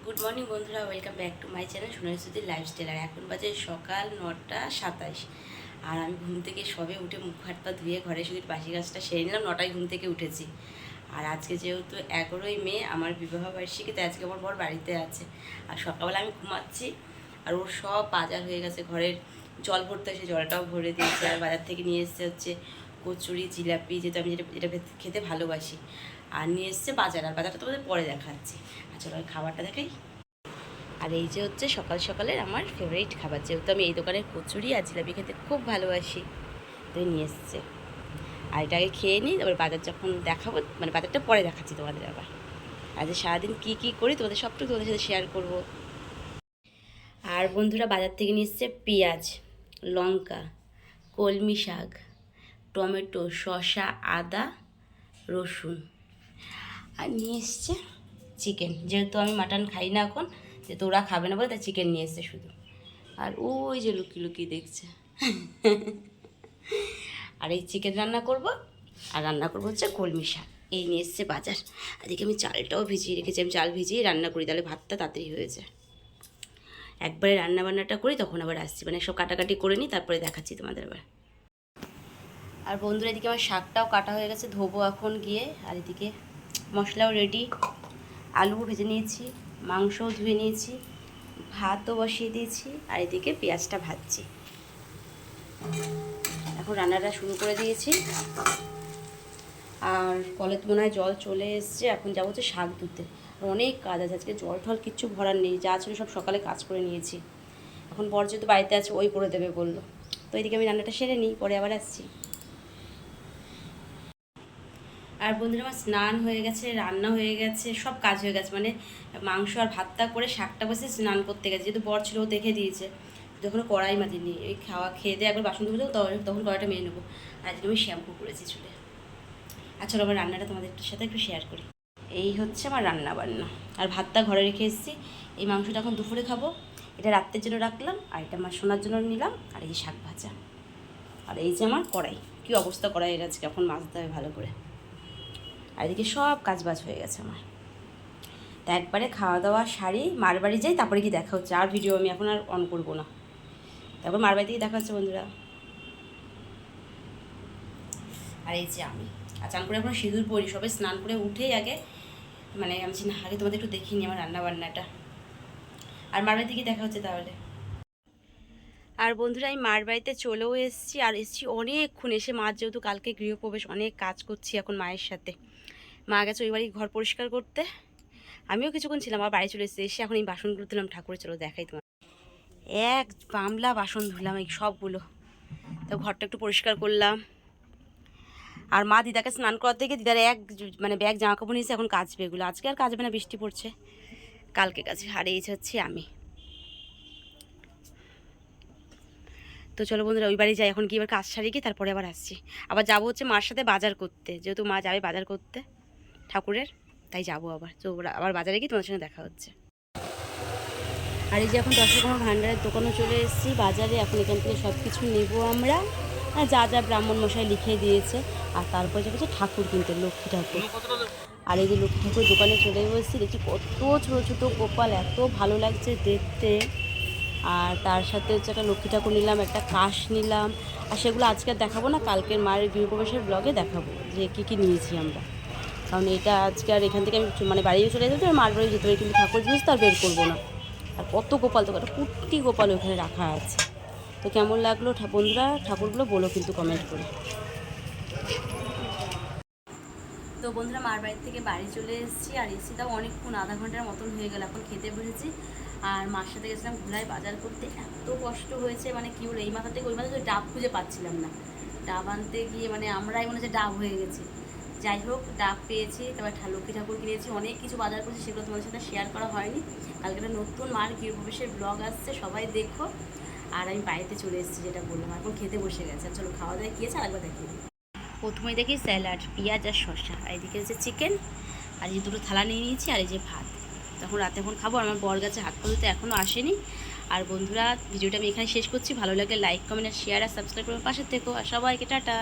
Good morning বন্ধুরা, welcome back to my channel Sonali Sudhir lifestyle. আর এখন বাজে সকাল 9:27 আর আমি ঘুম থেকে সবে উঠে মুখ হাত পা ধুয়ে ঘরে শুধু বাসি কাজটা সেরে নিলাম। 9টায় ঘুম থেকে উঠেছি। আর আজকে যেহেতু 11ই মে আমার বিবাহ বার্ষিকী, তাই আজকে আমার বর বাড়িতে আছে। আর সকালবেলা আমি ঘুমাচ্ছি আর ওর সব বাজার হয়ে গেছে, ঘরের জল ভরতে এসে জলটাও ভরে দিয়েছে। আর বাজার থেকে নিয়ে এসছে হচ্ছে কচুরি, জিলাপি, যেটা আমি যেটা খেতে ভালোবাসি। আর নিয়ে এসছে বাজার, আর বাজারটা তোমাদের পরে দেখাচ্ছি। আর চলো খাবারটা দেখাই। আর এই যে হচ্ছে সকাল সকালের আমার ফেভারিট খাবার, যেহেতু আমি এই দোকানের কচুরি আর জিলাপি খেতে খুব ভালোবাসি, তো নিয়ে এসছে। আর এটাকে খেয়ে নিই, তারপর বাজার যখন দেখাবো, মানে বাজারটা পরে দেখাচ্ছি তোমাদের। আবার আজ সারাদিন কী কী করি তোমাদের সবটুকু তোমাদের সাথে শেয়ার করব। আর বন্ধুরা বাজার থেকে নিয়ে এসছে পেঁয়াজ, লঙ্কা, কলমি শাক, টমেটো, শসা, আদা, রসুন। আর নিয়ে এসছে চিকেন, যেহেতু আমি মাটন খাই না এখন, যেহেতু ওরা খাবে না বলে তাই চিকেন নিয়ে এসছে শুধু। আর ওই যে লুকিয়ে লুকিয়ে দেখছে। আর এই চিকেন রান্না করব, আর রান্না করবো হচ্ছে কলমি শাক। এই নিয়ে এসছে বাজার। এদিকে আমি চালটাও ভিজিয়ে রেখেছি, আমি চাল ভিজিয়ে রান্না করি, তাহলে ভাতটা তাড়াতাড়ি হয়ে যায়। একবারে রান্না বান্নাটা করি, তখন আবার আসছি, মানে সব কাটাকাটি করে নিই, তারপরে দেখাচ্ছি তোমাদের আবার। আর বন্ধুরা এদিকে আমার শাকটাও কাটা হয়ে গেছে, ধোবো এখন গিয়ে। আর এদিকে মশলাও রেডি, আলুও ভেজে নিয়েছি, মাংসও ধুয়ে নিয়েছি, ভাতও বসিয়ে দিয়েছি। আর এদিকে পেঁয়াজটা ভাজছি। এখন রান্নাটা শুরু করে দিয়েছি। আর কলে মনে হয় জল চলে এসছে, এখন যাবো হচ্ছে শাক ধুতে। অনেক কাজ আছে আজকে, জল টল কিচ্ছু ভরার নেই, যা ছিল সব সকালে কাজ করে নিয়েছি। এখন বর যেহেতু বাড়িতে আছে, ওই করে দেবে বললো। তো এদিকে আমি রান্নাটা সেরে নিই, পরে আবার আসছি। আর বন্ধুরা আমার স্নান হয়ে গেছে, রান্না হয়ে গেছে, সব কাজ হয়ে গেছে। মানে মাংস আর ভাতটা করে শাকটা বসে স্নান করতে গেছে, যেহেতু বর ছিল ও দেখে দিয়েছে। যখন কড়াই মাজিনি, এই খেয়ে দিয়ে একবার বাসন ধুয়ে দেবো, তখন কড়াইটা মেরে নেবো। আর আজকে আমি শ্যাম্পু করেছি চুলে। আর চলো আমার রান্নাটা তোমাদের সাথে একটু শেয়ার করি। এই হচ্ছে আমার রান্না বান্না। আর ভাতটা ঘরে রেখে এসেছি, এই মাংসটা এখন দুপুরে খাবো। এটা রাত্রের জন্য রাখলাম, আর এটা আমার সোনার জন্য নিলাম। আর এই যে শাক ভাজা, আর এই যে আমার কড়াই, কী অবস্থা কড়াইয়ের আজকে, এখন মাজতে হবে ভালো করে। আর এদিকে সব কাজবাজ হয়ে গেছে আমার। তা একবারে খাওয়া দাওয়া সারি মার বাড়ি যাই, তারপরে কি দেখা হচ্ছে। আর ভিডিও আমি এখন আর অন করবো না, তারপর মার বাড়ি থেকে দেখা হচ্ছে বন্ধুরা। আর এই যে আমি চান করে এখন সিঁদুর পরি, সবাই স্নান করে উঠেই আগে, মানে আমি না আগে তোমাদের একটু দেখিনি আমার রান্না বান্নাটা। আর মার বাড়ি থেকে দেখা হচ্ছে তাহলে। আর বন্ধুরা আমি মার বাড়িতে চলেও এসেছি, আর এসেছি অনেকক্ষণ। এসে মার যেহেতু কালকে গৃহপ্রবেশ, অনেক কাজ করছি এখন মায়ের সাথে। মা গেছে ওই বাড়ি ঘর পরিষ্কার করতে, আমিও কিছুক্ষণ ছিলাম, আর বাড়ি চলে এসেছি। এসে এখন এই বাসনগুলো দিলাম ঠাকুরে, চলো দেখাই তোমার। এক গামলা বাসন ধুলাম এই সবগুলো, তো ঘরটা একটু পরিষ্কার করলাম। আর মা দিদাকে স্নান করার থেকে দিদার মানে ব্যাগ জামা কাপড় নিয়েছে, এখন কাচবে এগুলো। আজকে আর কাচবে না, বৃষ্টি পড়ছে, কালকে কাচবে। আর এই হচ্ছে আমি। তো চলো বন্ধুরা ওই বাড়ি যাই এখন, গিয়ে এবার কাজ সারিয়ে গিয়ে তারপরে আবার আসছি। আবার যাবো হচ্ছে মার সাথে বাজার করতে, যেহেতু মা যাবে বাজার করতে ঠাকুরের, তাই যাবো আবার। তো আবার বাজারে গিয়ে তোমাদের সঙ্গে দেখা হচ্ছে। আর এই যে এখন দশরকমের ভাণ্ডারের দোকানে চলে এসেছি বাজারে। এখন এখান থেকে সব কিছু নেবো আমরা, আর যা যা ব্রাহ্মণ মশাই লিখে দিয়েছে। আর তারপরে যাবো হচ্ছে ঠাকুর কিনতে, লক্ষ্মী ঠাকুর। আর এই যে লক্ষ্মী ঠাকুর দোকানে চলে এসেছি, দেখছি কত ছোটো ছোটো গোপাল, এত ভালো লাগছে দেখতে। আর তার সাথে হচ্ছে একটা লক্ষ্মী ঠাকুর নিলাম, একটা কাশ নিলাম। আর সেগুলো আজকে দেখাবো না, কালকের মায়ের গৃহপ্রবেশের ব্লগে দেখাবো যে কী কী নিয়েছি আমরা। কারণ এটা আজকে আর এখান থেকে আমি মানে বাড়িও চলে যেতে, মার বাড়ি যেতে পারি, কিন্তু ঠাকুর জিনিস তো আর বের করবো না। আর কত গোপাল, তো একটা কুট্টি গোপাল ওখানে রাখা আছে। তো কেমন লাগলো বন্ধুরা ঠাকুরগুলো বলো কিন্তু কমেন্ট করে। তো বন্ধুরা মার বাড়ি থেকে বাড়ি চলে এসেছি, আর এসি তাও অনেকক্ষণ, আধা ঘন্টার মতন হয়ে গেল। এখন খেতে বসেছি। আর মার সাথে গেছিলাম ঘোড়ায় বাজার করতে, এত কষ্ট হয়েছে মানে কি বলে, এই মাথা থেকে ওই মাথা থেকে ডাব খুঁজে পাচ্ছিলাম না। ডাব আনতে গিয়ে মানে আমরাই মনে হচ্ছে ডাব হয়ে গেছে। যাই হোক ডাব পেয়েছি, তারপর লক্ষ্মী ঠাকুর কিনেছি, অনেক কিছু বাজার করেছি, সেগুলো তোমাদের সাথে শেয়ার করা হয়নি। কালকে একটা নতুন মার গৃহপ্রবেশের ব্লগ আসছে, সবাই দেখো। আর আমি বাড়িতে চলে এসেছি, যেটা বললাম, এখন খেতে বসে গেছে। চলো খাওয়া দাওয়া কি আছে আরেকবার দেখি। প্রথমে দেখি স্যালাড, পেঁয়াজ আর শসা, আর এদিকে হচ্ছে চিকেন, আর এই দুটো থালা নিয়ে নিয়েছি, আর এই যে ভাত। তখন রাতে এখন খাবো। আমার বর গাছে হাত পা ধুতে এখনও আসেনি। আর বন্ধুরা ভিডিওটা আমি এখানে শেষ করছি। ভালো লাগলে লাইক, কমেন্ট, শেয়ার আর সাবস্ক্রাইব করে পাশে থেকো। আর সবাইকে টাটা।